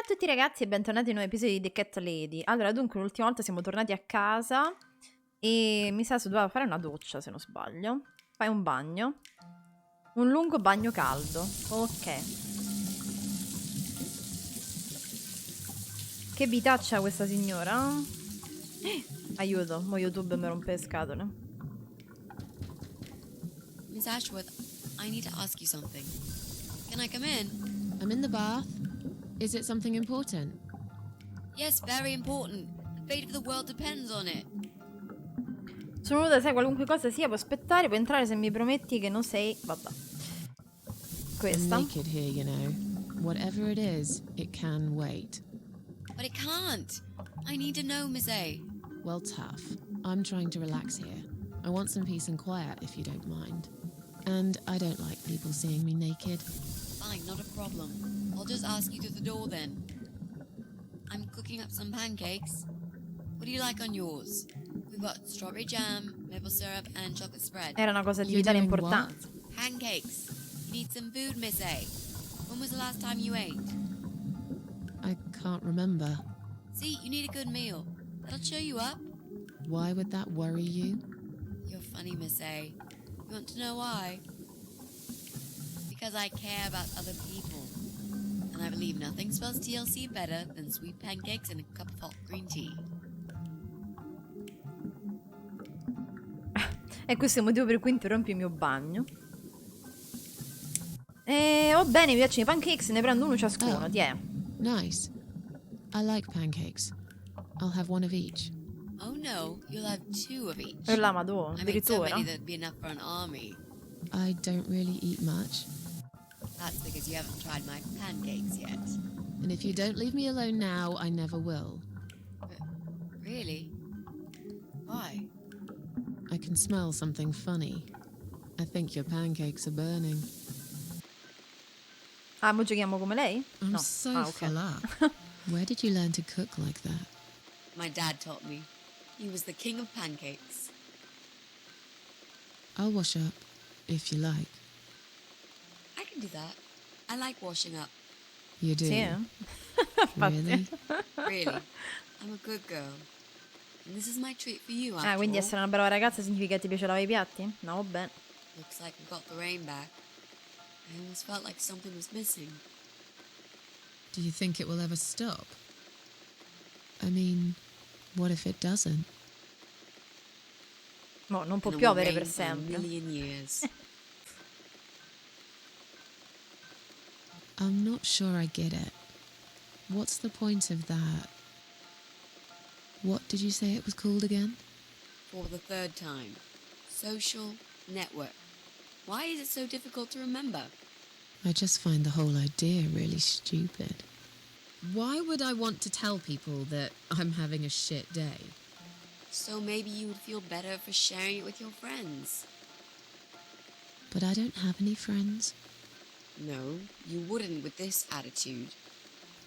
Ciao a tutti ragazzi e bentornati in un nuovo episodio di The Cat Lady. Allora, dunque, l'ultima volta siamo tornati a casa e mi sa che doveva fare una doccia, se non sbaglio. Fai un bagno. Un lungo bagno caldo. Ok. Che vitaccia questa signora? Aiuto, mo YouTube mi rompe le scatole. Miss Ashworth, I need to ask you something. Can I come in? I'm in the bath. Is it something important? Yes, very important. The fate of the world depends on it. Sono nuda, sai, qualunque cosa sia, può aspettare, puoi entrare se mi prometti che non sei... Vabbè. I'm Questa. naked here, you know. Whatever it is, it can wait. But it can't. I need to know, Miss A. Well, tough. I'm trying to relax here. I want some peace and quiet, if you don't mind. And I don't like people seeing me naked. Fine, not a problem. I'll just ask you through the door then. I'm cooking up some pancakes. What do you like on yours? We've got strawberry jam, maple syrup, and chocolate spread. Era una cosa di You're vitale doing importanza. Pancakes. You need some food, Miss A. When was the last time you ate? I can't remember. See, you need a good meal. That'll cheer you up. Why would that worry you? You're funny, Miss A. You want to know why? Because I care about other people. And I believe nothing spells TLC better than sweet pancakes and a cup of hot green tea. E questo è il motivo per cui interrompi il mio bagno. E va bene, mi piacciono i pancakes, ne prendo uno ciascuno, Oh. tiè. Nice. I like pancakes. I'll have one of each. Oh no, you'll have two of each. Per la madonna, I made so addirittura. many that'd be enough for an army. I don't really eat much. That's because you haven't tried my pancakes yet. And if you don't leave me alone now, I never will. But really? Why? I can smell something funny. I think your pancakes are burning. Ah, mo giochiamo come lei? I'm No. so Ah, ok. full up. Where did you learn to cook like that? My dad taught me. He was the king of pancakes. I'll wash up, if you like. I can do that. I like washing up. You do? Sì, eh? Really? Really. I'm a good girl. And this is my treat for you, Ah, after quindi all. essere una brava ragazza significa che ti piace lavare i piatti? No, vabbè. Looks like we got the rain back. I almost felt like something was missing. Do you think it will ever stop? I mean, what if it doesn't? No, non può And it will piovere rain per for a sempre. million years. I'm not sure I get it. What's the point of that? What did you say it was called again? For the third time. Social network. Why is it so difficult to remember? I just find the whole idea really stupid. Why would I want to tell people that I'm having a shit day? So maybe you would feel better for sharing it with your friends. But I don't have any friends. No, you wouldn't with this attitude.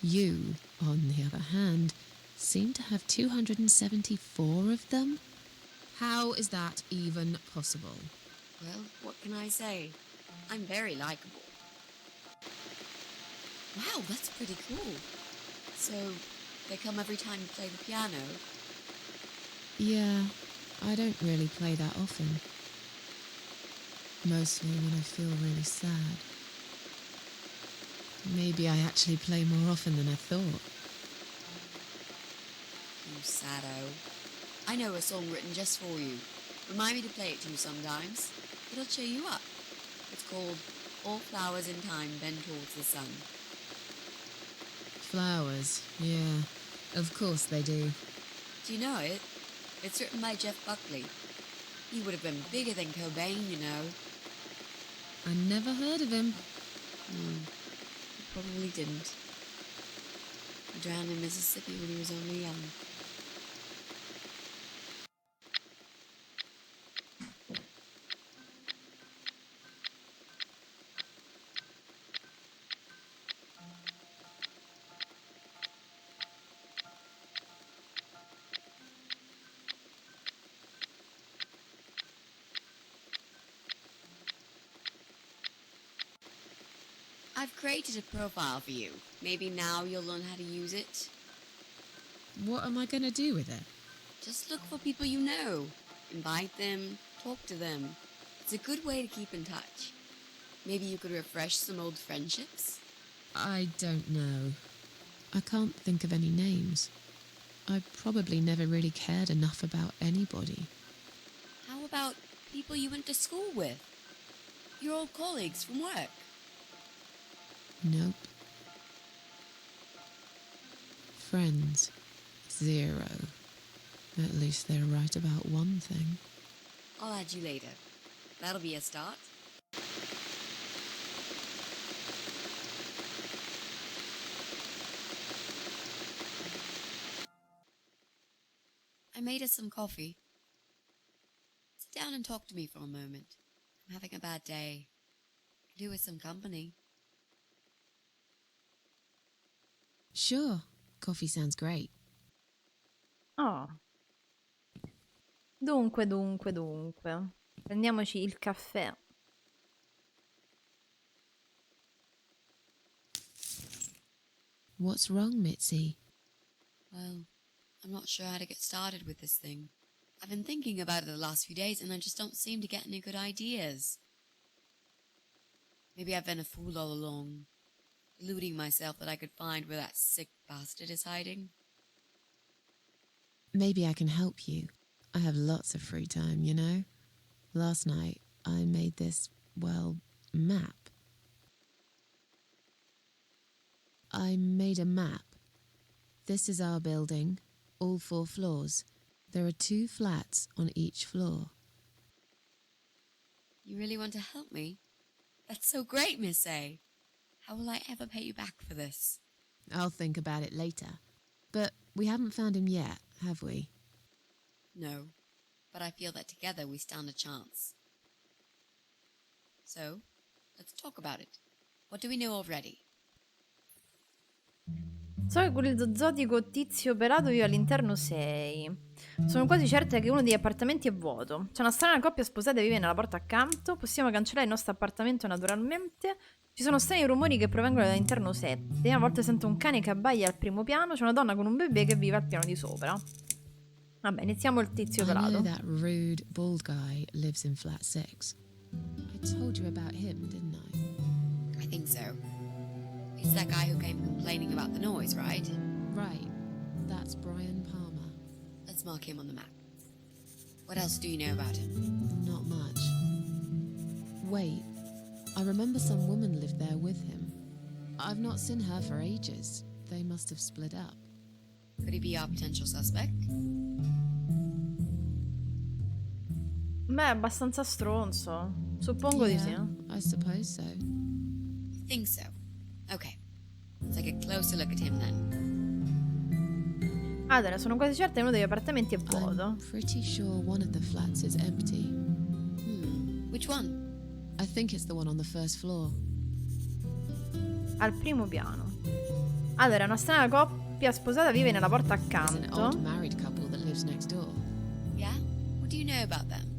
You, on the other hand, seem to have 274 of them? How is that even possible? Well, what can I say? I'm very likable. Wow, that's pretty cool. So, they come every time you play the piano? Yeah, I don't really play that often. Mostly when I feel really sad. Maybe I actually play more often than I thought. You saddo. I know a song written just for you. Remind me to play it to you sometimes. It'll cheer you up. It's called All Flowers in Time Bend Towards the Sun. Flowers, yeah, of course they do. Do you know it? It's written by Jeff Buckley. He would have been bigger than Cobain, you know. I never heard of him. He probably didn't. He drowned in Mississippi when he was only young. I've created a profile for you. Maybe now you'll learn how to use it. What am I going to do with it? Just look for people you know. Invite them, talk to them. It's a good way to keep in touch. Maybe you could refresh some old friendships? I don't know. I can't think of any names. I probably never really cared enough about anybody. How about people you went to school with? Your old colleagues from work? Nope. Friends. 0. At least they're right about one thing. I'll add you later. That'll be a start. I made us some coffee. Sit down and talk to me for a moment. I'm having a bad day. Could do with some company. Sure. Coffee sounds great. Oh. Dunque. Prendiamoci il caffè. What's wrong, Mitzi? Well, I'm not sure how to get started with this thing. I've been thinking about it the last few days and I just don't seem to get any good ideas. Maybe I've been a fool all along, deluding myself that I could find where that sick bastard is hiding. Maybe I can help you. I have lots of free time, you know? Last night, I made this, well, map. I made a map. This is our building, all 4 floors. There are 2 flats on each floor. You really want to help me? That's so great, Miss A. How will I ever pay you back for this? I'll think about it later. But we haven't found him yet, have we? No, but I feel that together we stand a chance. So, let's talk about it. What do we know already? So che con il zotico tizio pelato vive all'interno 6. Sono quasi certa che uno degli appartamenti è vuoto. C'è una strana coppia sposata che vive nella porta accanto. Possiamo cancellare il nostro appartamento naturalmente. Ci sono strani rumori che provengono dall'interno 7. A volte sento un cane che abbaia al primo piano. C'è una donna con un bebè che vive al piano di sopra. Vabbè, iniziamo il tizio I know pelato. that rude, bald guy lives in flat 6. I told you about him, didn't I? I think so. It's that guy who came complaining about the noise, right? Right. That's Brian Palmer. Let's mark him on the map. What else do you know about him? Not much. Wait, I remember some woman lived there with him. I've not seen her for ages. They must have split up. Could he be our potential suspect? Beh, è abbastanza stronzo. Suppongo di sì. I suppose so. I think so. Okay. Let's take a closer look at him then. Allora, sono quasi certa che uno degli appartamenti è vuoto. I'm pretty sure one of the flats is empty. Which one? I think it's the one on the first floor. Al primo piano. Allora, una strana coppia sposata vive nella porta There's an old accanto. married couple that lives next door. Yeah? What do you know about them?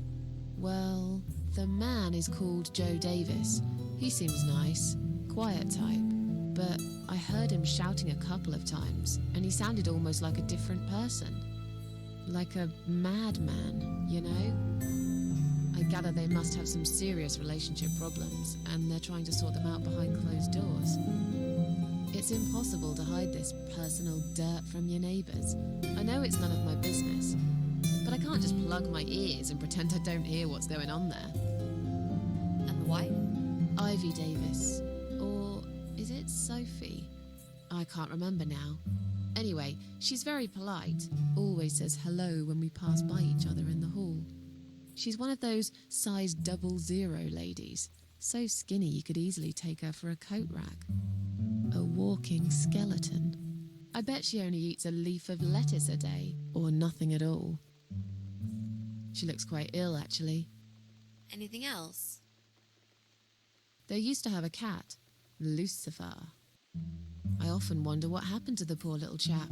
Well, the man is called Joe Davis. He seems nice, quiet type. But I heard him shouting a couple of times, and he sounded almost like a different person. Like a madman, you know? I gather they must have some serious relationship problems, and they're trying to sort them out behind closed doors. It's impossible to hide this personal dirt from your neighbours. I know it's none of my business, but I can't just plug my ears and pretend I don't hear what's going on there. And the wife? Ivy Davis. Or is it Sophie? I can't remember now. Anyway, she's very polite. Always says hello when we pass by each other in the hall. She's one of those size 00 ladies. So skinny you could easily take her for a coat rack. A walking skeleton. I bet she only eats a leaf of lettuce a day, or nothing at all. She looks quite ill, actually. Anything else? They used to have a cat, Lucifer. I often wonder what happened to the poor little chap.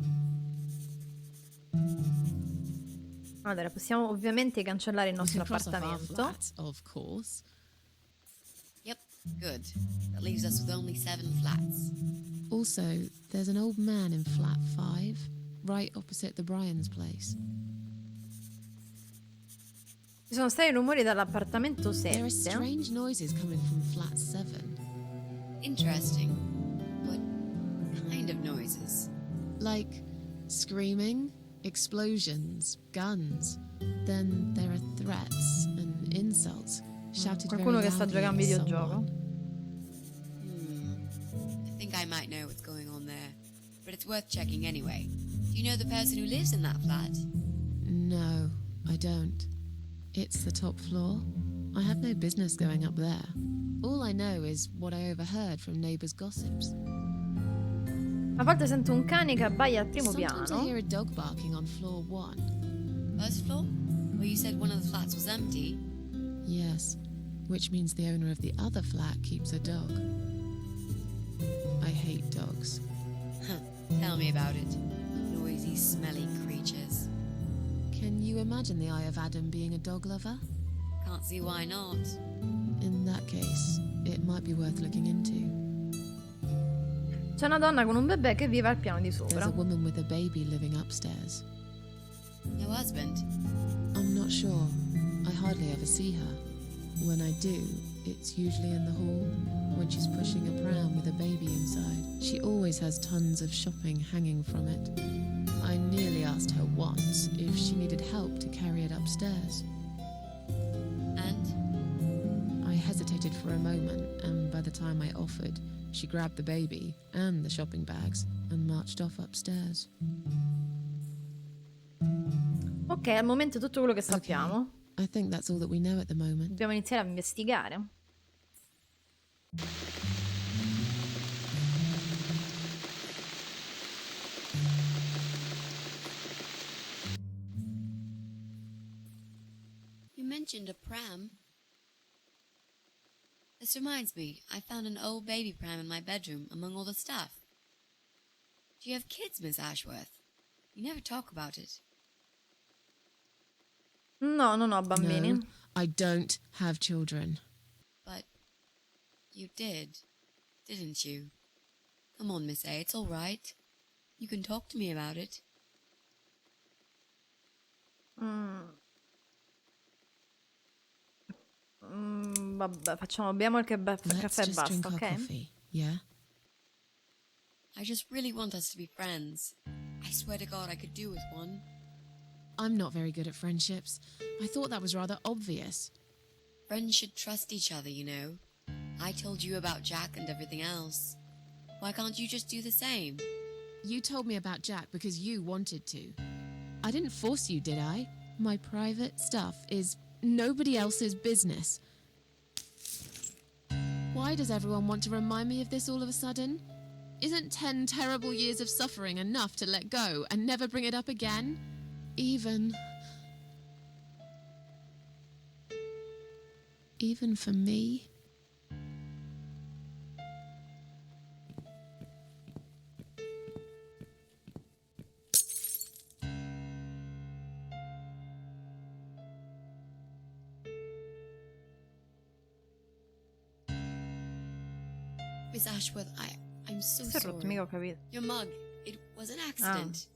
Allora, possiamo ovviamente cancellare il We nostro can cross off our appartamento. flats, of course. Yep, Good. That leaves us with only 7 flats. Also, there's an old man in flat 5, right opposite the Bryan's place. Ci sono stati rumori dall'appartamento There are 7. strange noises coming from flat 7. Interesting. What kind of noises? Like screaming, explosions, guns. Then there are threats and insults shouted very Qualcuno che sta loudly giocando a at videogioco. someone. I think I might know what's going on there, but it's worth checking anyway. Do you know the person who lives in that flat? No, I don't. It's the top floor. I have no business going up there. All I know is what I overheard from neighbors' gossips. A volte sento un cane che abbaia al primo Sometimes I piano. hear a dog barking on floor 1. First floor? Where you said one of the flats was empty? Yes, which means the owner of the other flat keeps a dog. I hate dogs. Huh. Tell me about it. Noisy, smelly creatures. Can you imagine the Eye of Adam being a dog lover? Can't see why not. In that case, it might be worth looking into. C'è una donna con un bebè che vive al piano di There's sopra. a woman with a baby living upstairs. No husband? I'm not sure. I hardly ever see her. When I do, it's usually in the hall, when she's pushing a pram with a baby inside. She always has tons of shopping hanging from it. I nearly asked her once if she needed help to carry it upstairs. And? I hesitated for a moment, and by the time I offered, she grabbed the baby and the shopping bags and marched off upstairs. Ok, al momento è tutto quello che sappiamo. I think that's all that we know at the moment. Dobbiamo iniziare a investigare. You mentioned a pram. This reminds me, I found an old baby pram in my bedroom among all the stuff. Do you have kids, Miss Ashworth? You never talk about it. No, non ho bambini. No, I don't have children. But you did, didn't you? Come on, Miss A, it's all right. You can talk to me about it. Vabbè, beviamo il Let's caffè e just drink basta, our ok? coffee, yeah? I just really want us to be friends. I swear to God I could do with one. I'm not very good at friendships. I thought that was rather obvious. Friends should trust each other, you know. I told you about Jack and everything else. Why can't you just do the same? You told me about Jack because you wanted to. I didn't force you, did I? My private stuff is nobody else's business. Why does everyone want to remind me of this all of a sudden? Isn't 10 terrible years of suffering enough to let go and never bring it up again? Even for me? Miss Ashworth, I'm so Si è rotto, sorry. mica ho capito. Your mug, it was an accident.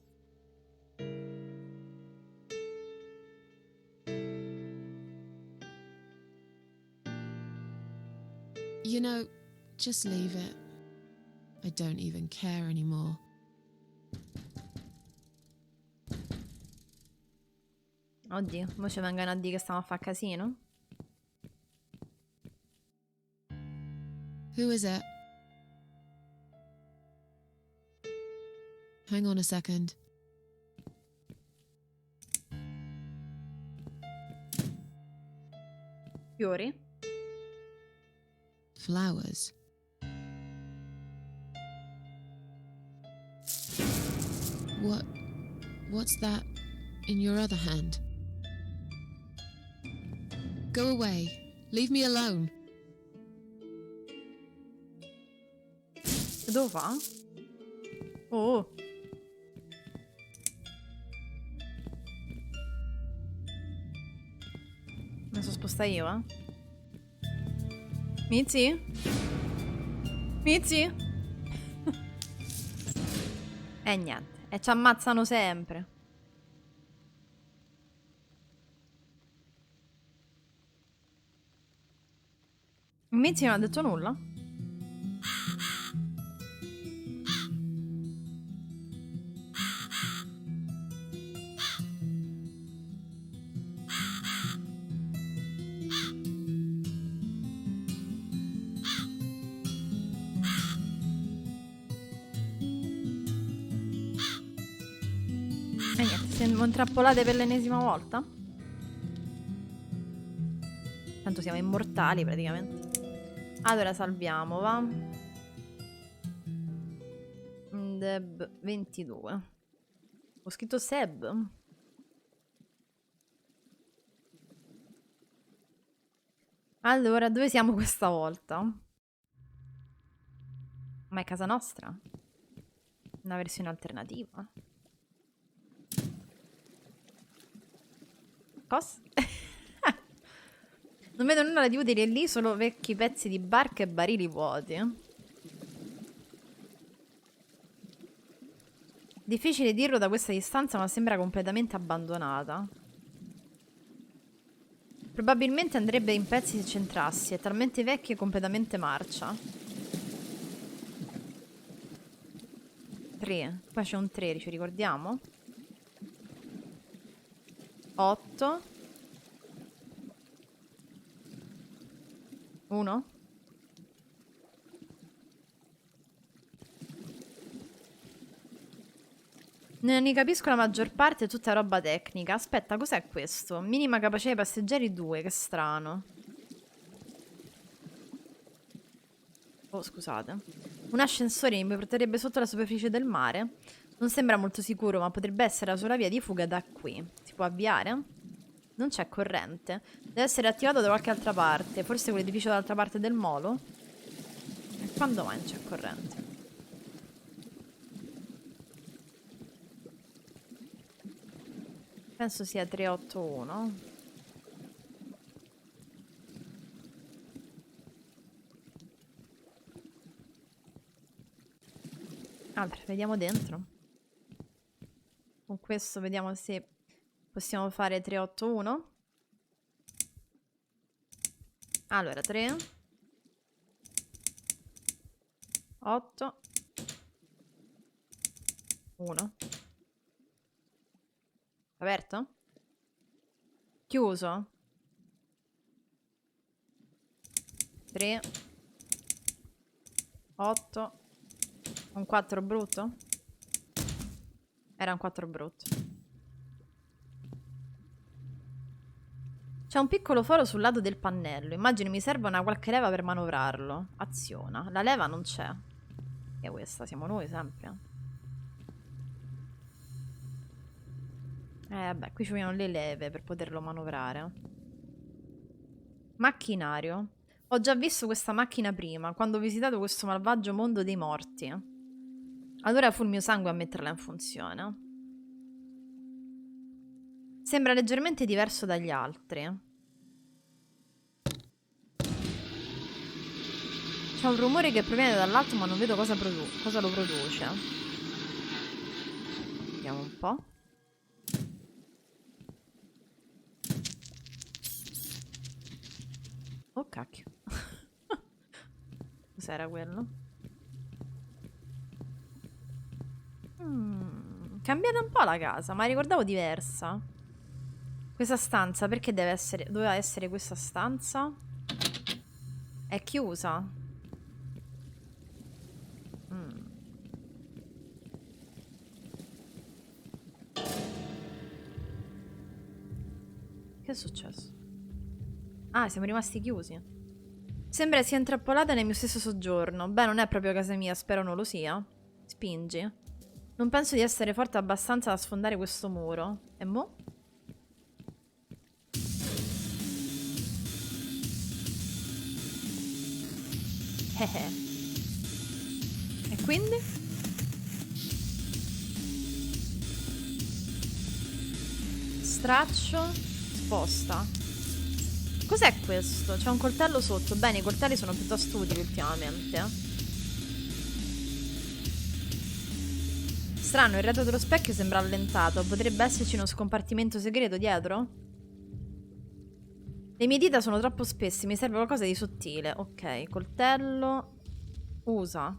You know, just leave it. I don't even care anymore. Oddio, mo ci vengono a dire che stiamo a fare casino. Who is it? Hang on a second. Fiori? Flowers. What's that in your other hand? Go away. Leave me alone. Che devo fare? Oh. Mi sono sposta io, eh? Mizi? Mizi? E niente. E ci ammazzano sempre. Mizi non ha detto nulla? E niente, siamo intrappolate per l'ennesima volta? Tanto siamo immortali praticamente. Allora salviamo, va? Debh 22. Ho scritto Seb. Allora, dove siamo questa volta? Ma è casa nostra? Una versione alternativa? Cosa? Non vedo nulla di utile lì, solo vecchi pezzi di barca e barili vuoti. Difficile dirlo da questa distanza, ma sembra completamente abbandonata. Probabilmente andrebbe in pezzi se c'entrassi, è talmente vecchia e completamente marcia. 3. Poi c'è un 3, ci ricordiamo? 8. 1. Non ne capisco la maggior parte, è tutta roba tecnica. Aspetta, cos'è questo? Minima capacità di passeggeri 2, che strano. Oh, scusate. Un ascensore mi porterebbe sotto la superficie del mare? Non sembra molto sicuro, ma potrebbe essere la sola via di fuga da qui. Si può avviare? Non c'è corrente. Deve essere attivato da qualche altra parte. Forse quell'edificio dall'altra parte del molo? E quando mai non c'è corrente? Penso sia 381. Allora, vediamo dentro. Con questo vediamo se possiamo fare 381. Allora, 3 8 1. Aperto? Chiuso? 3 8. Un 4 brutto? Era un 4 brutto. C'è un piccolo foro sul lato del pannello. Immagino mi serva una qualche leva per manovrarlo. Aziona. La leva non c'è. E questa siamo noi sempre. Vabbè, qui ci vogliono le leve per poterlo manovrare. Macchinario. Ho già visto questa macchina prima, quando ho visitato questo malvagio mondo dei morti. Allora fu il mio sangue a metterla in funzione. Sembra leggermente diverso dagli altri. C'è un rumore che proviene dall'alto, ma non vedo cosa lo produce. Vediamo un po'. Oh cacchio. Cos'era quello? Cambiata un po' la casa, ma ricordavo diversa. Questa stanza, perché doveva essere questa stanza? È chiusa. Che è successo? Ah, siamo rimasti chiusi. Sembra sia intrappolata nel mio stesso soggiorno. Beh, non è proprio casa mia, spero non lo sia. Spingi. Non penso di essere forte abbastanza da sfondare questo muro. E mo'? E quindi? Straccio. Sposta. Cos'è questo? C'è un coltello sotto. Bene, i coltelli sono piuttosto utili ultimamente. Strano, il retro dello specchio sembra allentato. Potrebbe esserci uno scompartimento segreto dietro? Le mie dita sono troppo spesse, mi serve qualcosa di sottile. Ok, coltello. Usa.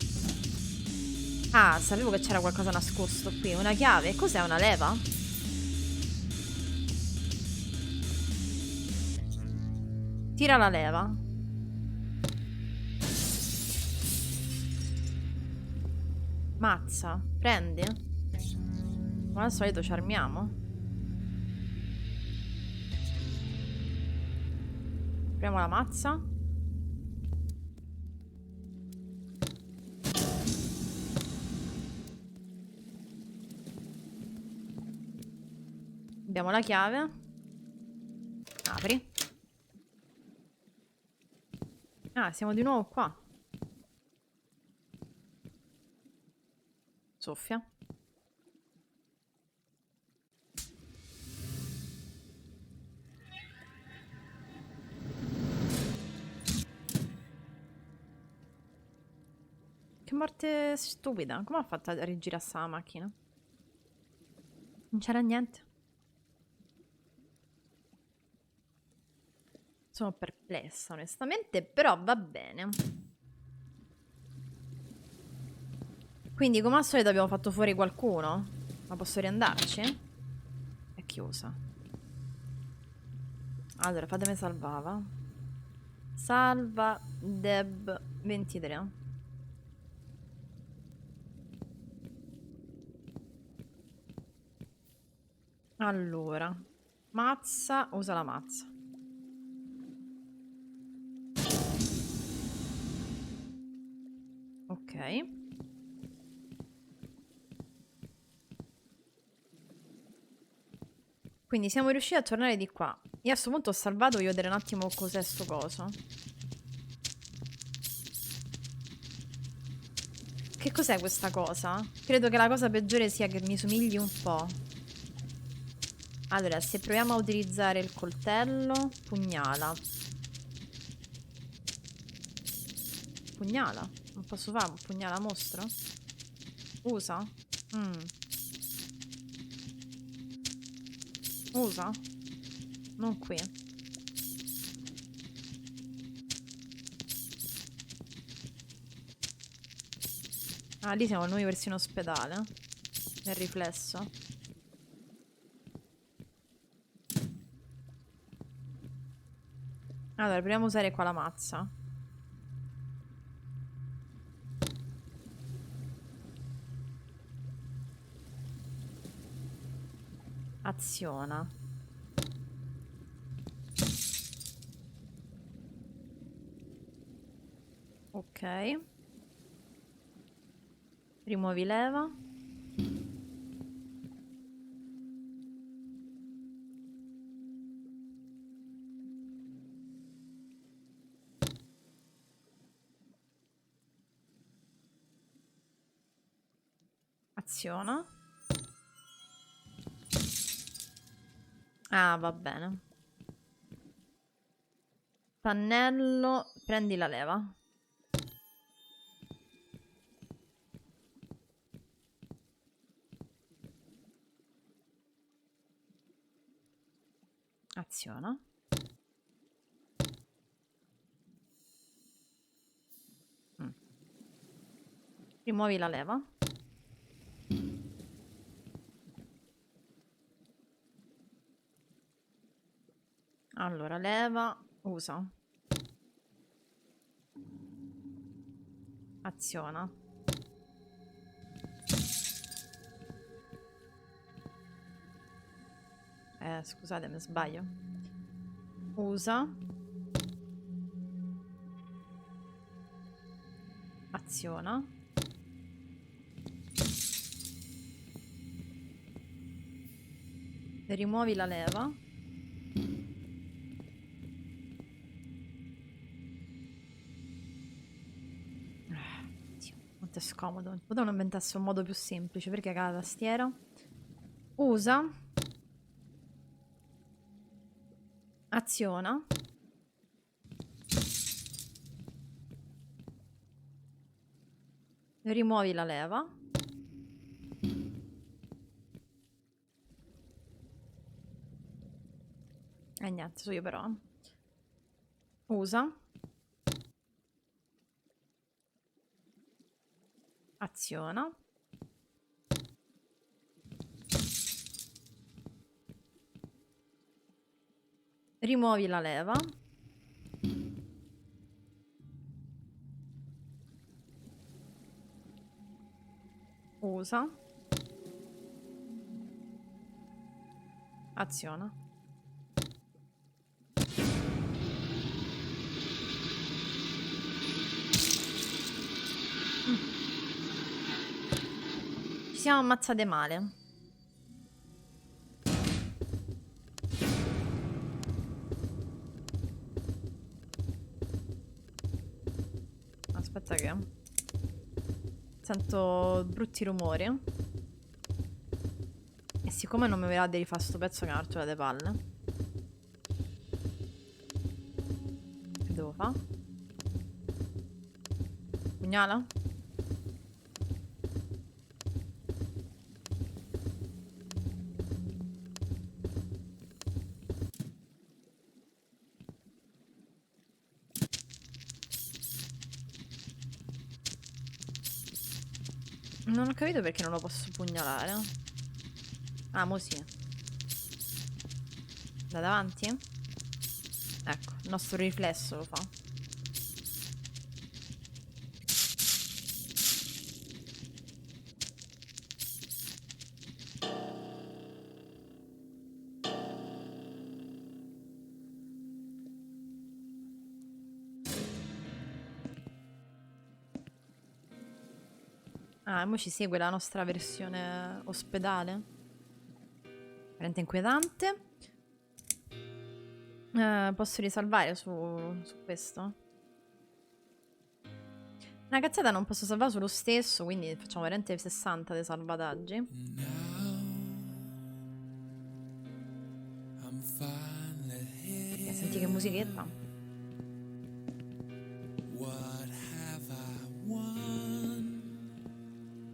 Ah, sapevo che c'era qualcosa nascosto qui. Una chiave. Cos'è, una leva? Tira la leva. Mazza. Prendi. Come al solito ci armiamo. Apriamo la mazza. Abbiamo la chiave. Apri. Ah, siamo di nuovo qua. Soffia. Che morte stupida. Come ha fatto a rigirare sta macchina? Non c'era niente. Sono perplessa, onestamente, però va bene. Quindi, come al solito, abbiamo fatto fuori qualcuno. Ma posso riandarci? È chiusa. Allora, fatemi salvava. Salva Debh 23. Allora, mazza, usa la mazza. Ok. Quindi siamo riusciti a tornare di qua. Io a questo punto ho salvato, voglio vedere un attimo cos'è sto coso. Che cos'è questa cosa? Credo che la cosa peggiore sia che mi somigli un po'. Allora, se proviamo a utilizzare il coltello, pugnala. Pugnala? Non posso fare un pugnala mostro? Usa? Usa? Non qui. Ah, lì siamo noi verso in ospedale. Nel riflesso. Allora, proviamo a usare qua la mazza. Aziona. Ok. Rimuovi leva. Aziona. Ah, va bene. Pannello, prendi la leva. Aziona. Rimuovi la leva. Allora, leva, usa. Aziona. Scusate, mi sbaglio. Usa. Aziona. Rimuovi la leva. Quanto è scomodo. Potevano inventarsi un modo più semplice. Perché caga la tastiera? Usa. Aziona. Rimuovi la leva. E niente, so io però. Usa. Aziona. Rimuovi la leva. Usa. Aziona. Ci siamo ammazzate male. Aspetta che sento brutti rumori. E siccome non mi va di rifare sto pezzo che è una rottura di palle, che devo fare? Pugnala? Non ho capito perché non lo posso pugnalare. Ah, mo sì. Da davanti? Ecco, il nostro riflesso lo fa. Ah, e mo ci segue la nostra versione ospedale. Veramente inquietante. Posso risalvare su questo? Una cazzata non posso salvare sullo stesso, quindi facciamo veramente 60 dei salvataggi. Senti che musichetta.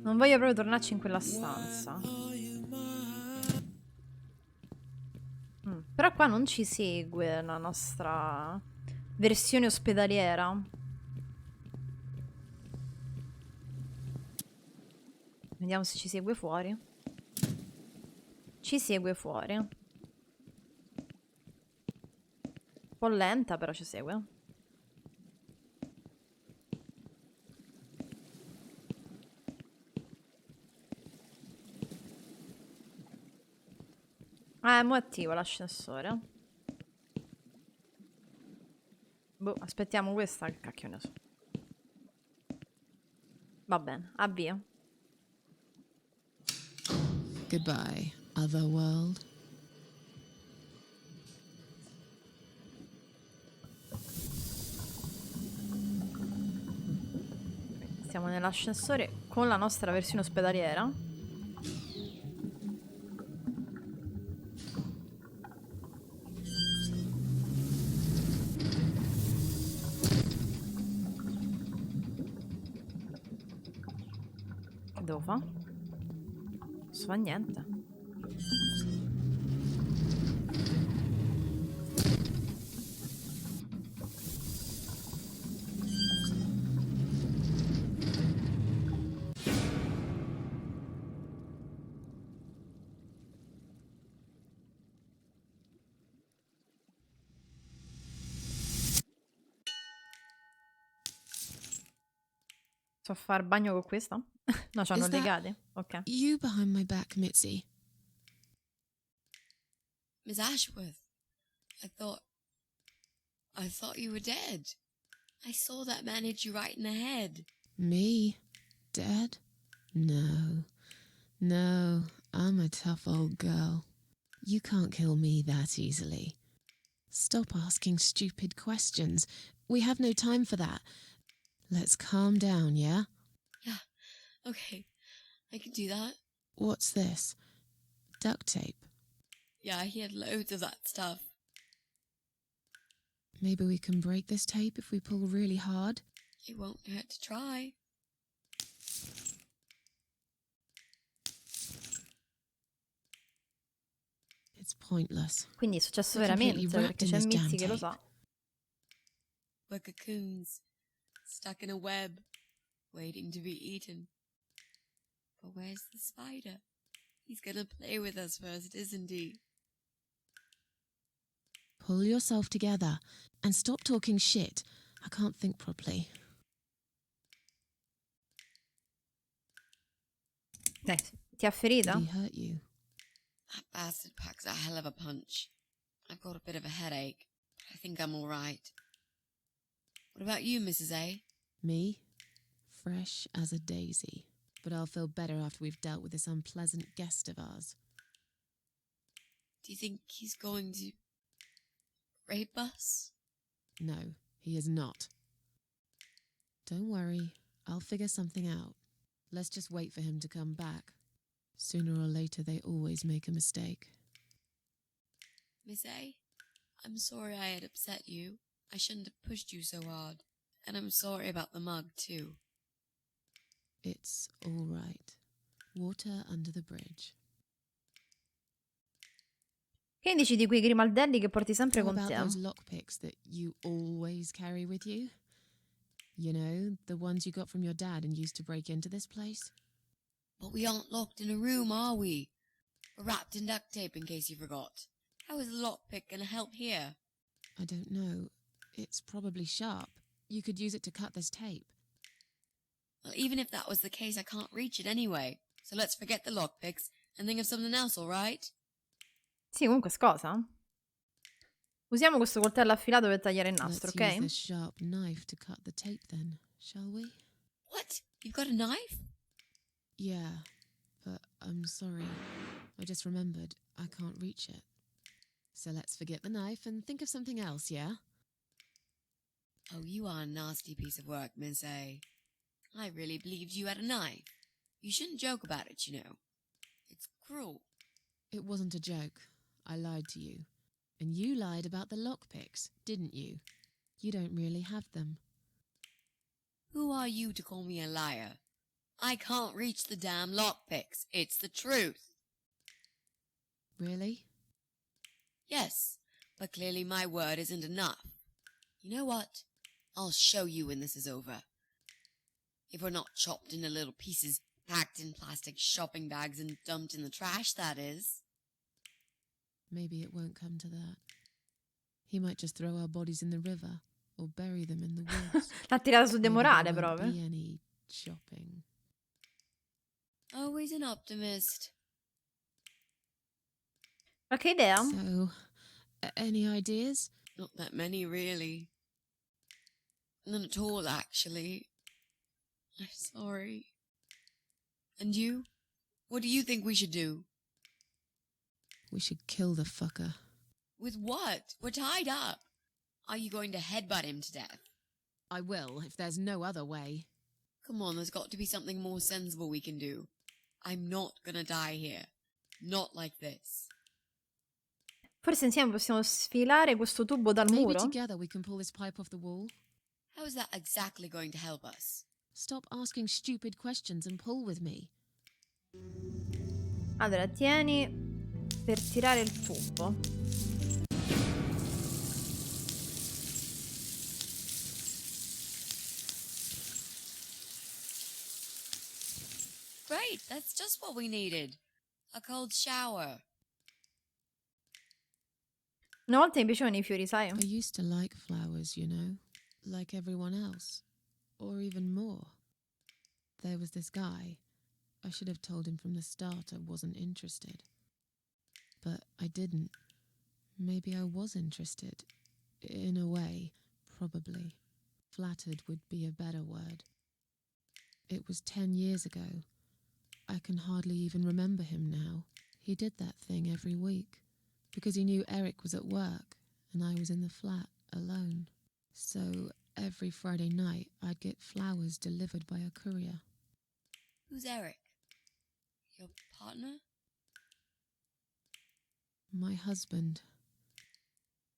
Non voglio proprio tornarci in quella stanza. Però qua non ci segue la nostra versione ospedaliera. Vediamo se ci segue fuori. Ci segue fuori. Un po' lenta, però ci segue. Mo' attivo l'ascensore. Boh, aspettiamo questa, che cacchio ne so. Va bene, avvia. Goodbye, otherworld. Siamo nell'ascensore con la nostra versione ospedaliera. Che devo fare? Non posso fare niente. So far bagno con questa? No, c'hanno Is that legate. Ok. you behind my back, Mitzi? Miss Ashworth, I thought you were dead. I saw that man hit you right in the head. Me? Dead? No. No, I'm a tough old girl. You can't kill me that easily. Stop asking stupid questions. We have no time for that. Let's calm down, yeah? Yeah, okay, I can do that. What's this? Duct tape. Yeah, he had loads of that stuff. Maybe we can break this tape if we pull really hard? It won't hurt to try. It's pointless. Quindi è successo We're veramente, completely wrapped perché in c'è this damn Mitzi che lo tape. sa. We're cocoons, stuck in a web, waiting to be eaten. But where's the spider? He's gonna play with us first, isn't he? Pull yourself together and stop talking shit. I can't think properly. Dai, ti ha ferita? Did he hurt you? That bastard packs a hell of a punch. I've got a bit of a headache, but I think I'm all right. What about you, Mrs. A? Me? Fresh as a daisy. But I'll feel better after we've dealt with this unpleasant guest of ours. Do you think he's going to rape us? No, he is not. Don't worry, I'll figure something out. Let's just wait for him to come back. Sooner or later, they always make a mistake. Miss A, I'm sorry I had upset you. I shouldn't have pushed you so hard. And I'm sorry about the mug, too. It's all right. Water under the bridge. Che dici di quei grimaldelli che porti sempre How con about te? those lockpicks that you always carry with you? You know, the ones you got from your dad and used to break into this place? But we aren't locked in a room, are we? We're wrapped in duct tape in case you forgot. How is a lockpick gonna help here? I don't know. It's probably sharp. You could use it to cut this tape. Well, even if that was the case, I can't reach it anyway. So let's forget the lockpicks and think of something else, all right? Sì, comunque scosa. Usiamo questo coltello affilato per tagliare il Let's nastro, use ok? this sharp knife to cut the tape then, shall we? What? You've got a knife? Yeah, but I'm sorry. I just remembered I can't reach it. So let's forget the knife and think of something else, yeah? Oh, you are a nasty piece of work, Miss A. I really believed you had a knife. You shouldn't joke about it, you know. It's cruel. It wasn't a joke. I lied to you. And you lied about the lockpicks, didn't you? You don't really have them. Who are you to call me a liar? I can't reach the damn lockpicks. It's the truth. Really? Yes, but clearly my word isn't enough. You know what? I'll show you when this is over. If we're not chopped into little pieces, packed in plastic shopping bags and dumped in the trash, that is. Maybe it won't come to that. He might just throw our bodies in the river or bury them in the woods. L'ha tirata su Maybe demorale there won't proprio. be any shopping. Always an optimist. Qualche idea? So, any ideas? Not that many, really. None at all, actually. I'm sorry. And you? What do you think we should do? We should kill the fucker. With what? We're tied up. Are you going to headbutt him to death? I will, if there's no other way. Come on, there's got to be something more sensible we can do. I'm not gonna die here. Not like this. Forse insieme possiamo sfilare questo tubo dal Maybe muro? together we can pull this pipe off the wall. How is that exactly going to help us? Stop asking stupid questions and pull with me. Allora, tieni per tirare il tubo. Great, that's just what we needed. A cold shower. Una volta mi piacevano i fiori, sai? I used to like flowers, you know, like everyone else, or even more. There was this guy. I should have told him from the start I wasn't interested. But I didn't. Maybe I was interested. In a way, probably. Flattered would be a better word. It was 10 years ago. I can hardly even remember him now. He did that thing every week, because he knew Eric was at work and I was in the flat alone. So every Friday night I'd get flowers delivered by a courier. Who's Eric? Your partner? My husband.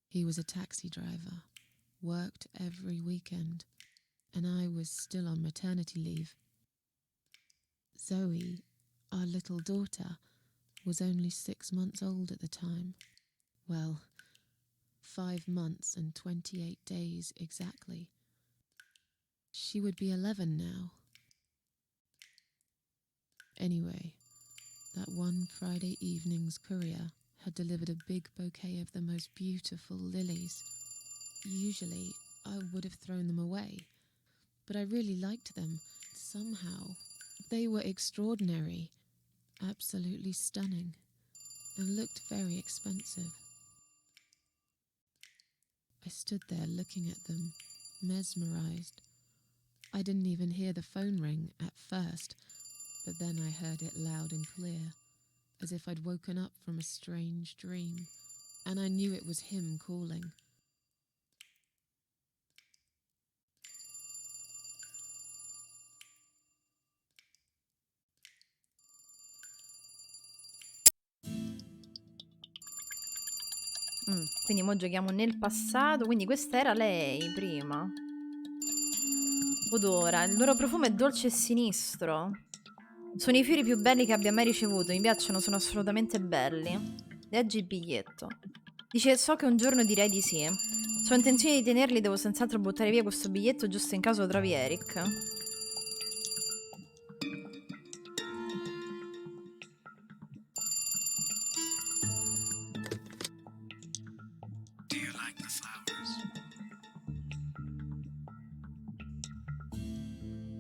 He was a taxi driver, worked every weekend, and I was still on maternity leave. Zoe, our little daughter, was only 6 months old at the time. Well, 5 months and 28 days exactly. She would be 11 now. Anyway, that one Friday evening's courier had delivered a big bouquet of the most beautiful lilies. Usually, I would have thrown them away, but I really liked them somehow. They were extraordinary, absolutely stunning, and looked very expensive. I stood there looking at them, mesmerized. I didn't even hear the phone ring at first, but then I heard it loud and clear, as if I'd woken up from a strange dream, and I knew it was him calling. Quindi mo giochiamo nel passato, quindi questa era lei prima. Odora, il loro profumo è dolce e sinistro. Sono i fiori più belli che abbia mai ricevuto, mi piacciono, sono assolutamente belli. Leggi il biglietto. Dice, so che un giorno direi di sì. Se ho intenzione di tenerli, devo senz'altro buttare via questo biglietto giusto in caso lo trovi Eric. Do you like the flowers?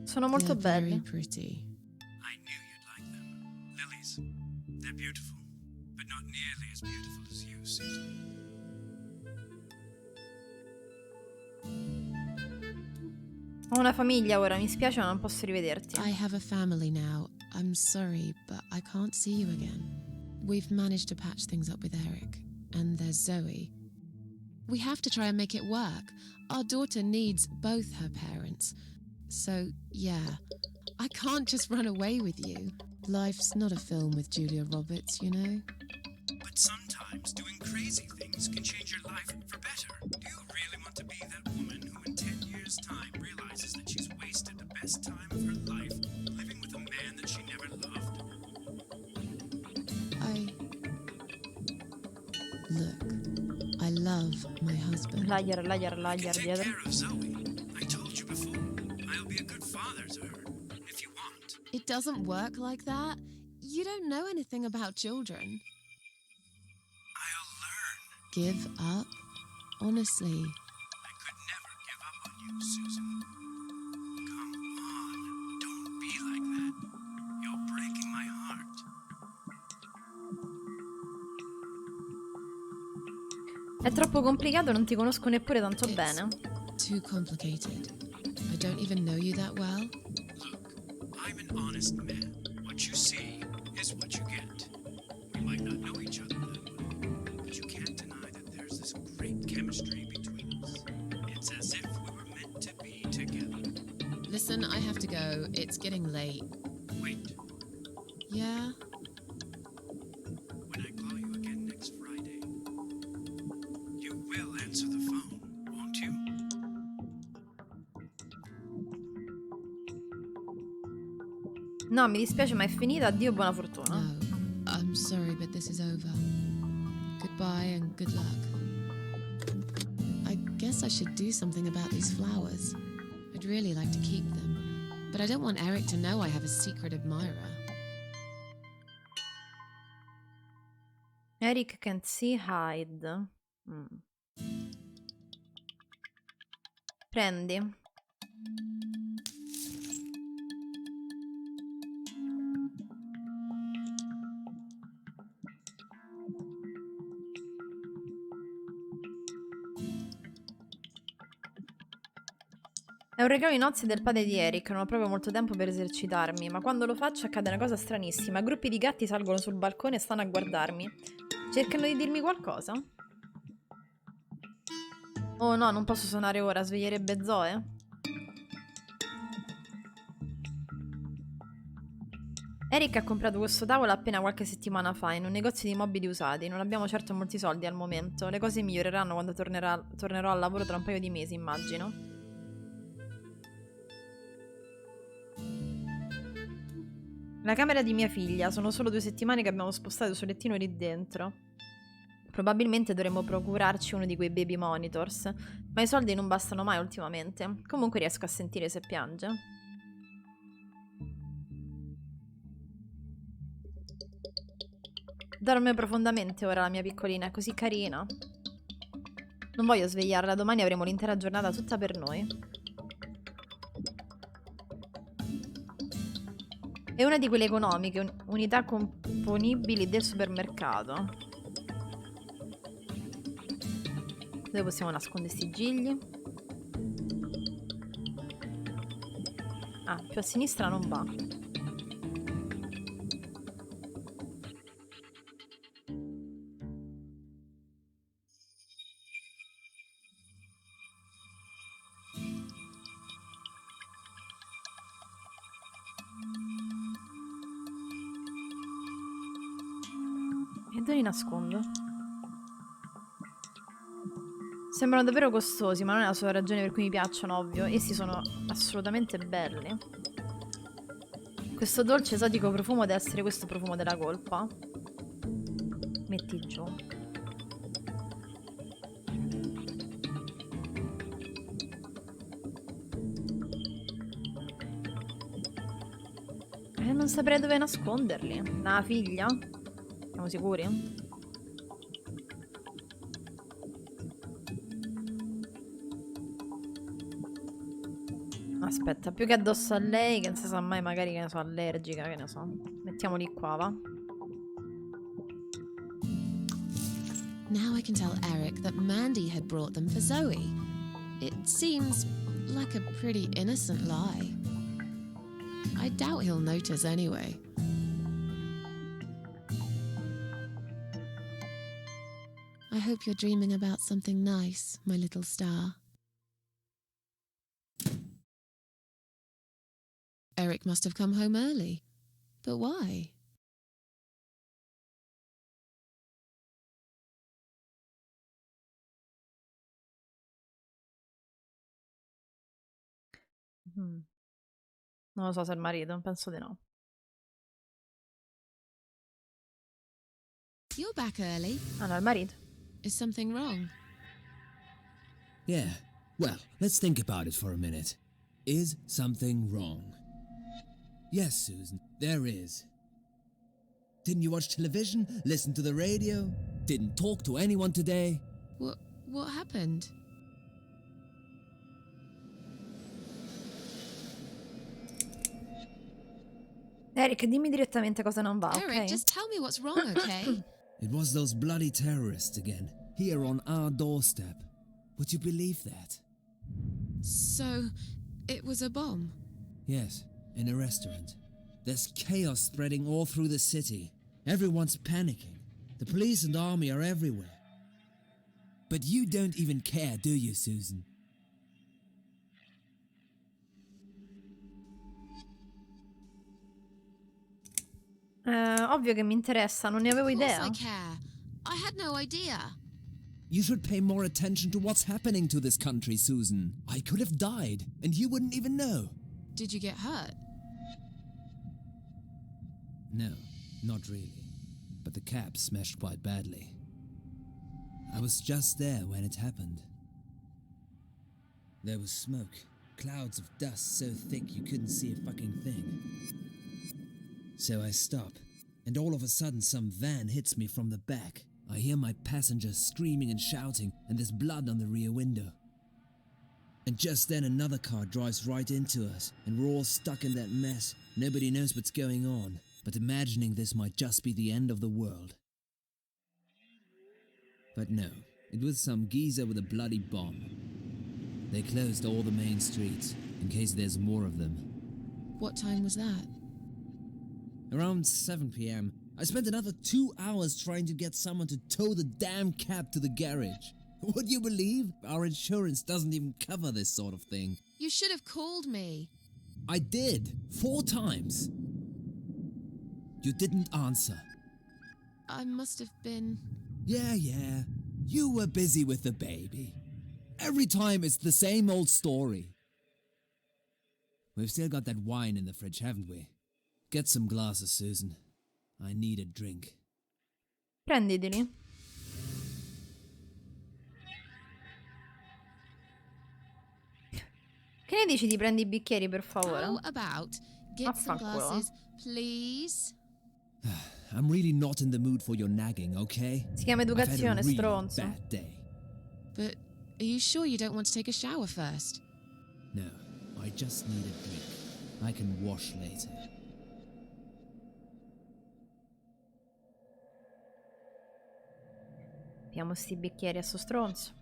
Sono molto They're belli. very pretty. I knew you'd like them. Lilies. They're beautiful, but not nearly as beautiful as you, Susan. Ho una famiglia ora, mi spiace ma non posso rivederti. I have a family now. I'm sorry, but I can't see you again. We've managed to patch things up with Eric, and there's Zoe. We have to try and make it work. Our daughter needs both her parents. So, yeah, I can't just run away with you. Life's not a film with Julia Roberts, you know? But sometimes doing crazy things can change your life for better. Do you really want to be that woman who in 10 years' time realizes that she's wasted the best time of her life living with a man that she never loved? Look, I love my husband. Liar, Take dietro. care of Zoe. I told you before. I'll be a good father to her, if you want. It doesn't work like that. You don't know anything about children. I'll learn. Give up? Honestly, I could never give up on you, Susan. Come on, don't be like that. You're breaking my heart. È troppo complicato, non ti conosco neppure tanto It's- bene. too complicated. I don't even know you that well. Look, I'm an honest man. What you see is what you get. We might not know each other that well, but you can't deny that there's this great chemistry between us. It's as if we were meant to be together. Listen, I have to go. It's getting late. Wait, Yeah? when I call you again next Friday, you will answer the phone, won't you? No, mi dispiace, ma è finita. Addio, buona fortuna. No. I'm sorry, but this is over. Goodbye and good luck. I guess I should do something about these flowers. I'd really like to keep them, but I don't want Eric to know I have a secret admirer. Eric can't see hide. Prendi. È un regalo di nozze del padre di Eric, non ho proprio molto tempo per esercitarmi, ma quando lo faccio accade una cosa stranissima. Gruppi di gatti salgono sul balcone e stanno a guardarmi. Cercano di dirmi qualcosa? Oh no, non posso suonare ora, sveglierebbe Zoe? Eric ha comprato questo tavolo appena qualche settimana fa in un negozio di mobili usati. Non abbiamo certo molti soldi al momento. Le cose miglioreranno quando tornerò al lavoro tra un paio di mesi, immagino. La camera di mia figlia, sono solo 2 settimane che abbiamo spostato il suo lettino lì dentro. Probabilmente dovremmo procurarci uno di quei baby monitors, ma i soldi non bastano mai ultimamente. Comunque riesco a sentire se piange. Dorme profondamente ora la mia piccolina, è così carina. Non voglio svegliarla, domani avremo l'intera giornata tutta per noi. È una di quelle economiche, unità componibili del supermercato. Dove possiamo nascondere sti gigli? Ah, più a sinistra non va. E dove li nascondo? Sembrano davvero costosi, ma non è la sola ragione per cui mi piacciono, ovvio. Essi sono assolutamente belli. Questo dolce esotico profumo deve essere questo profumo della colpa. Metti giù. Non saprei dove nasconderli. Una figlia? Siamo sicuri? Aspetta, più che addosso a lei, che non si sa mai, magari, che ne so, allergica, che ne so. Mettiamoli qua, va. Now I can tell Eric that Mandy had brought them for Zoe. It seems like a pretty innocent lie. I doubt he'll notice anyway. I hope you're dreaming about something nice, my little star. Eric must have come home early. But why? Non lo so se è il marito, penso di no. You're back early. Ah no, il marito. Is something wrong? Yeah, well, let's think about it for a minute. Is something wrong? Yes, Susan, there is. Didn't you watch television? Listen to the radio? Didn't talk to anyone today? What happened? Eric, dimmi direttamente cosa non va, Eric, ok? just tell me what's wrong, okay? It was those bloody terrorists again, here on our doorstep. Would you believe that? So, it was a bomb? Yes, in a restaurant. There's chaos spreading all through the city. Everyone's panicking. The police and army are everywhere. But you don't even care, do you, Susan? Ovvio che mi interessa, non ne avevo Of course idea. I care. I had no idea. You should pay more attention to what's happening to this country, Susan. I could have died, and you wouldn't even know. Did you get hurt? No, not really. But the cab smashed quite badly. I was just there when it happened. There was smoke, clouds of dust so thick you couldn't see a fucking thing. So I stop, and all of a sudden some van hits me from the back. I hear my passengers screaming and shouting, and there's blood on the rear window. And just then another car drives right into us, and we're all stuck in that mess. Nobody knows what's going on, but imagining this might just be the end of the world. But no, it was some geezer with a bloody bomb. They closed all the main streets, in case there's more of them. What time was that? Around 7 p.m., I spent another 2 hours trying to get someone to tow the damn cab to the garage. Would you believe? Our insurance doesn't even cover this sort of thing. You should have called me. I did, 4 times. You didn't answer. I must have been... Yeah. You were busy with the baby. Every time it's the same old story. We've still got that wine in the fridge, haven't we? Get some glasses, Susan. I need a drink. Prenditeli. Che ne dici di prendi i bicchieri, per favore? How about get some Vaffanculo. glasses, please? I'm really not in the mood for your nagging, okay? Si chiama I've had a educazione, really stronzo. bad day. But are you sure you don't want to take a shower first? No, I just need a drink. I can wash later. Abbiamo sti bicchieri a sto stronzo.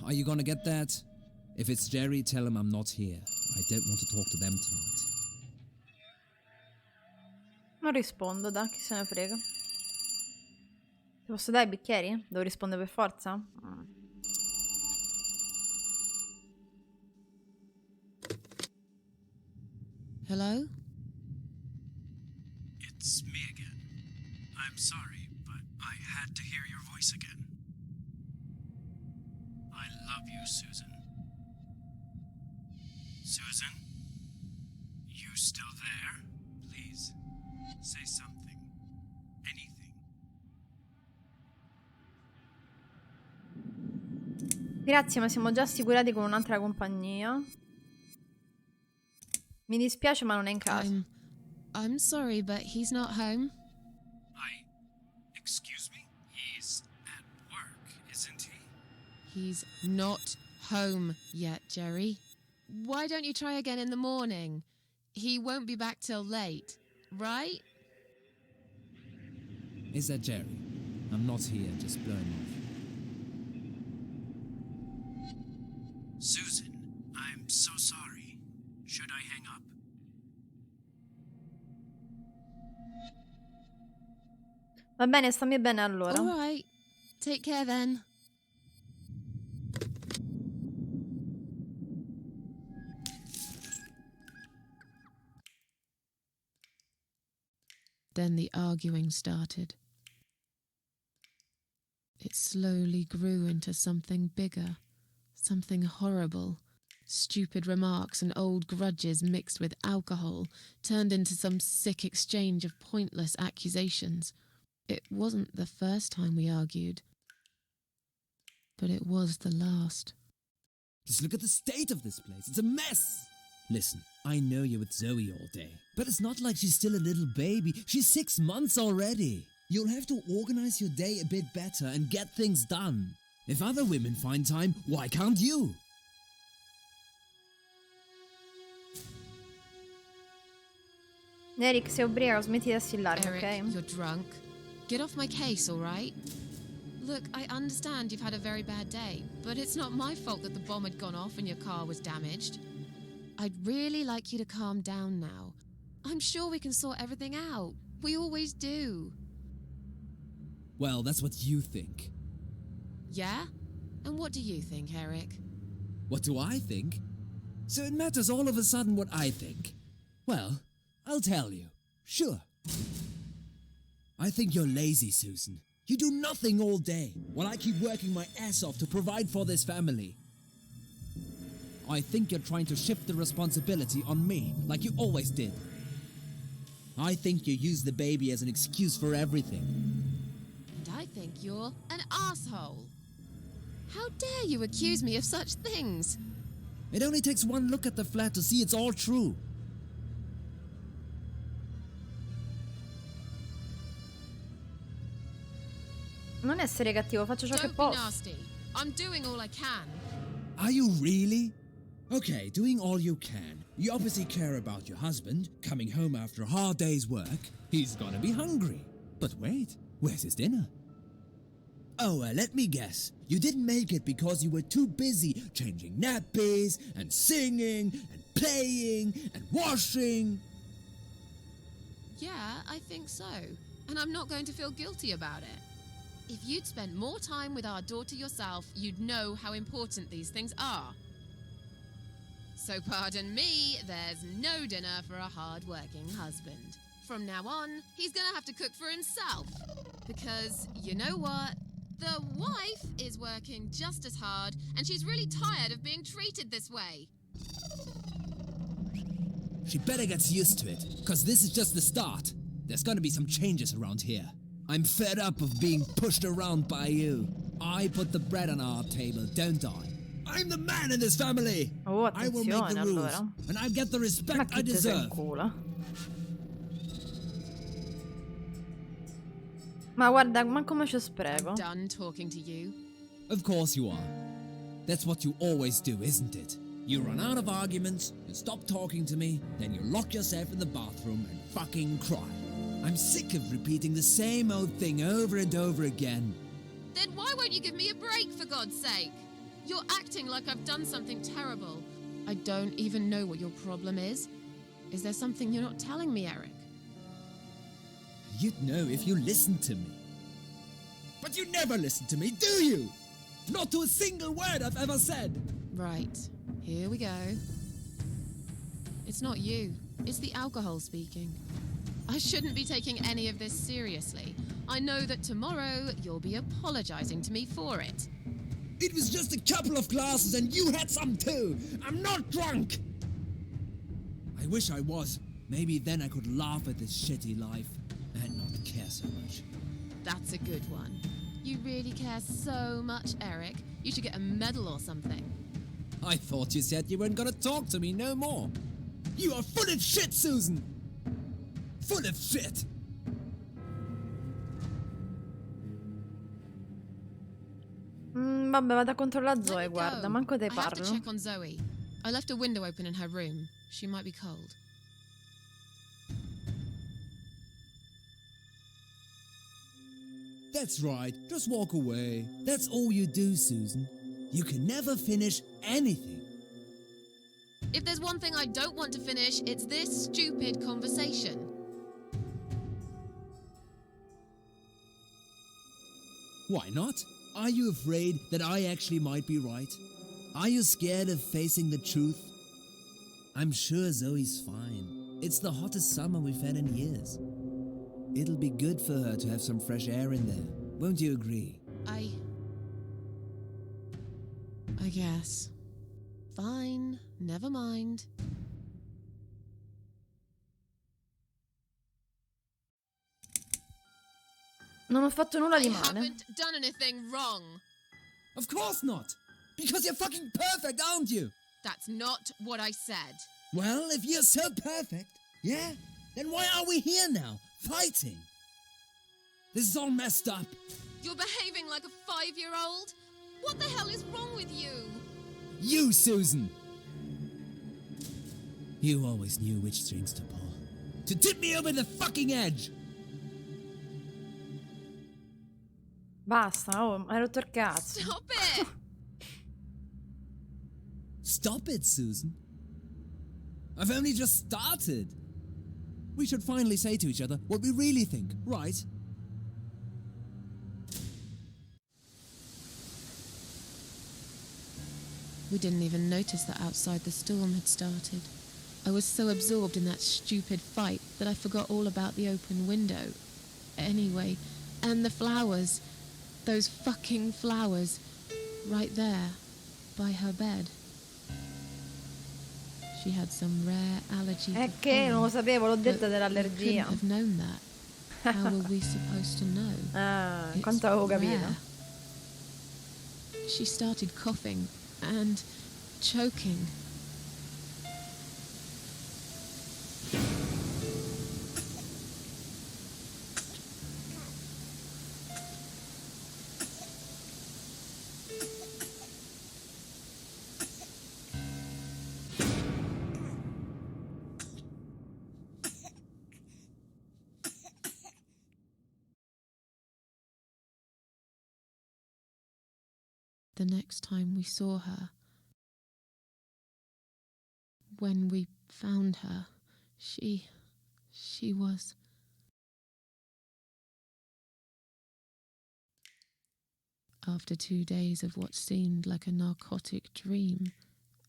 Are you gonna get that? If it's Jerry, tell him I'm not here. I don't want to talk to them tonight. Non rispondo, dai, chi se ne frega. Ti posso dare i bicchieri? Devo rispondere per forza? Hello? It's me again. I'm sorry, but I had to hear your voice again. I love you, Susan. Susan? You still there? Please, say something. Anything. Grazie, ma siamo già assicurati con un'altra compagnia. Mi dispiace, ma non è in casa. I'm sorry, but he's not home. Excuse me? He's at work, isn't he? He's not home yet, Jerry. Why don't you try again in the morning? He won't be back till late, right? Is that Jerry? I'm not here, just blowing off. Susan, I'm so sorry. Should I hang up? Va bene, stammi bene allora. All right. Take care then. Then the arguing started. It slowly grew into something bigger, something horrible. Stupid remarks and old grudges mixed with alcohol turned into some sick exchange of pointless accusations. It wasn't the first time we argued, but it was the last. Just look at the state of this place. It's a mess. Listen, I know you're with Zoe all day, but it's not like she's still a little baby. She's 6 months already. You'll have to organize your day a bit better and get things done. If other women find time, why can't you? Eric, sei ubriaco, smetti di assillarmi, Eric, ok? you're drunk. Get off my case, all right? Look, I understand you've had a very bad day, but it's not my fault that the bomb had gone off and your car was damaged. I'd really like you to calm down now. I'm sure we can sort everything out. We always do. Well, that's what you think. Yeah? And what do you think, Eric? What do I think? So it matters all of a sudden what I think. Well, I'll tell you. Sure. I think you're lazy, Susan. You do nothing all day, while I keep working my ass off to provide for this family. I think you're trying to shift the responsibility on me, like you always did. I think you use the baby as an excuse for everything. And I think you're an asshole. How dare you accuse me of such things? It only takes one look at the flat to see it's all true. Non essere cattivo, faccio ciò che Don't be posso. nasty. I'm doing all I can. Are you really? Okay, doing all you can. You obviously care about your husband, coming home after a hard day's work. He's gonna be hungry. But wait, where's his dinner? Oh, let me guess. You didn't make it because you were too busy changing nappies, and singing, and playing, and washing. Yeah, I think so. And I'm not going to feel guilty about it. If you'd spent more time with our daughter yourself, you'd know how important these things are. So pardon me, there's no dinner for a hard-working husband. From now on, he's gonna have to cook for himself. Because, you know what? The wife is working just as hard, and she's really tired of being treated this way. She better get used to it, cause this is just the start. There's gonna be some changes around here. I'm fed up of being pushed around by you. I put the bread on our table, don't I? I'm the man in this family! Oh, I will make the attenzione rules, allora. and I'll get the Ma respect I chi te sei in deserve. culo? Ma guarda, ma come ci sprego? Done talking to you. Of course you are. That's what you always do, isn't it? You run out of arguments, you stop talking to me, then you lock yourself in the bathroom and fucking cry. I'm sick of repeating the same old thing over and over again. Then why won't you give me a break, for God's sake? You're acting like I've done something terrible. I don't even know what your problem is. Is there something you're not telling me, Eric? You'd know if you listened to me. But you never listen to me, do you? Not to a single word I've ever said. Right, here we go. It's not you. It's the alcohol speaking. I shouldn't be taking any of this seriously. I know that tomorrow you'll be apologizing to me for it. It was just a couple of glasses and you had some too. I'm not drunk. I wish I was. Maybe then I could laugh at this shitty life and not care so much. That's a good one. You really care so much, Eric. You should get a medal or something. I thought you said you weren't gonna talk to me no more. You are full of shit, Susan. Full of shit. Vabbè, vado a controllare Let Zoe, me guarda, go. manco te I have to parlo. check on Zoe. I left a window open in her room. She might be cold. That's right, just walk away. That's all you do, Susan. You can never finish anything. If there's one thing I don't want to finish, it's this stupid conversation. Why not? Are you afraid that I actually might be right? Are you scared of facing the truth? I'm sure Zoe's fine. It's the hottest summer we've had in years. It'll be good for her to have some fresh air in there. Won't you agree? I guess. Fine, never mind. Non ho fatto nulla di I male. haven't done anything wrong. Of course not! Because you're fucking perfect, aren't you? That's not what I said. Well, if you're so perfect, yeah, then why are we here now, fighting? This is all messed up. You're behaving like a 5-year-old? What the hell is wrong with you? You, Susan! You always knew which strings to pull. To tip me over the fucking edge! Basta, oh, hai rotto il cazzo. Stop it! Stop it, Susan. I've only just started. We should finally say to each other what we really think, right? We didn't even notice that outside the storm had started. I was so absorbed in that stupid fight that I forgot all about the open window. Anyway, and the flowers. Those fucking flowers. Right there, by her bed. She had some rare allergy È to che non lo pollen, sapevo, l'ho detta but we dell'allergia. couldn't have known that. How were we supposed to know? Ah, It's quanto avevo capito. rare. She started coughing and choking. The next time we saw her, when we found her, she was... After 2 days of what seemed like a narcotic dream,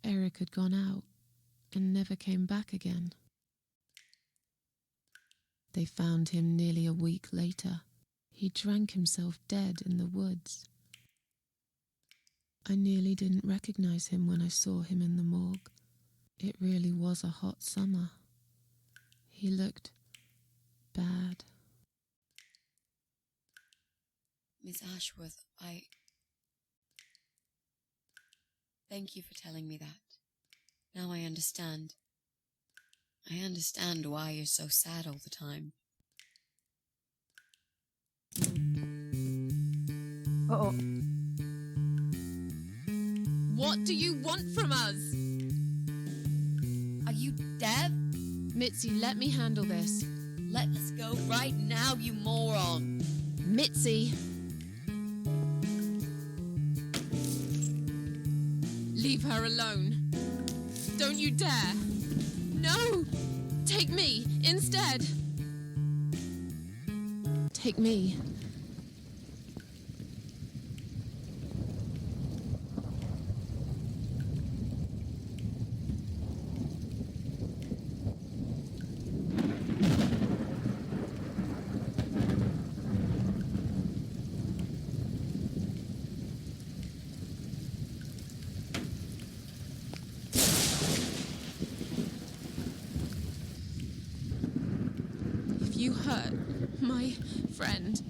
Eric had gone out and never came back again. They found him nearly a week later. He drank himself dead in the woods. I nearly didn't recognize him when I saw him in the morgue. It really was a hot summer. He looked bad. Miss Ashworth, Thank you for telling me that. Now I understand. I understand why you're so sad all the time. Oh. What do you want from us? Are you Debh? Mitzi, let me handle this. Let us go right now, you moron. Mitzi! Leave her alone. Don't you dare! No! Take me instead! Take me. You hurt my friend.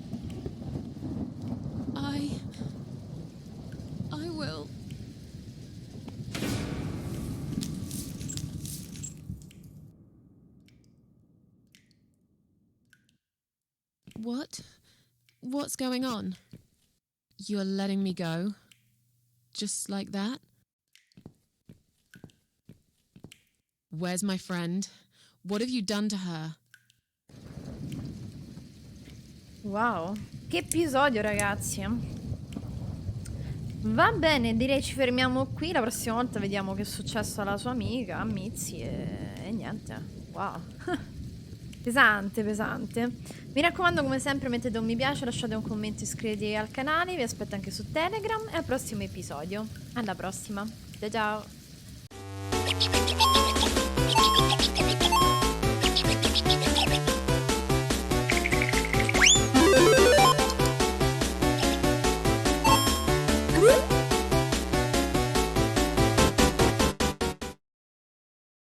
I will. What? What's going on? You're letting me go? Just like that? Where's my friend? What have you done to her? Wow, che episodio, ragazzi. Va bene, direi ci fermiamo qui. La prossima volta vediamo che è successo alla sua amica, a Mitzi, e niente. Wow. Pesante, pesante. Mi raccomando, come sempre, mettete un mi piace, lasciate un commento, iscrivetevi al canale. Vi aspetto anche su Telegram e al prossimo episodio. Alla prossima. Ciao ciao.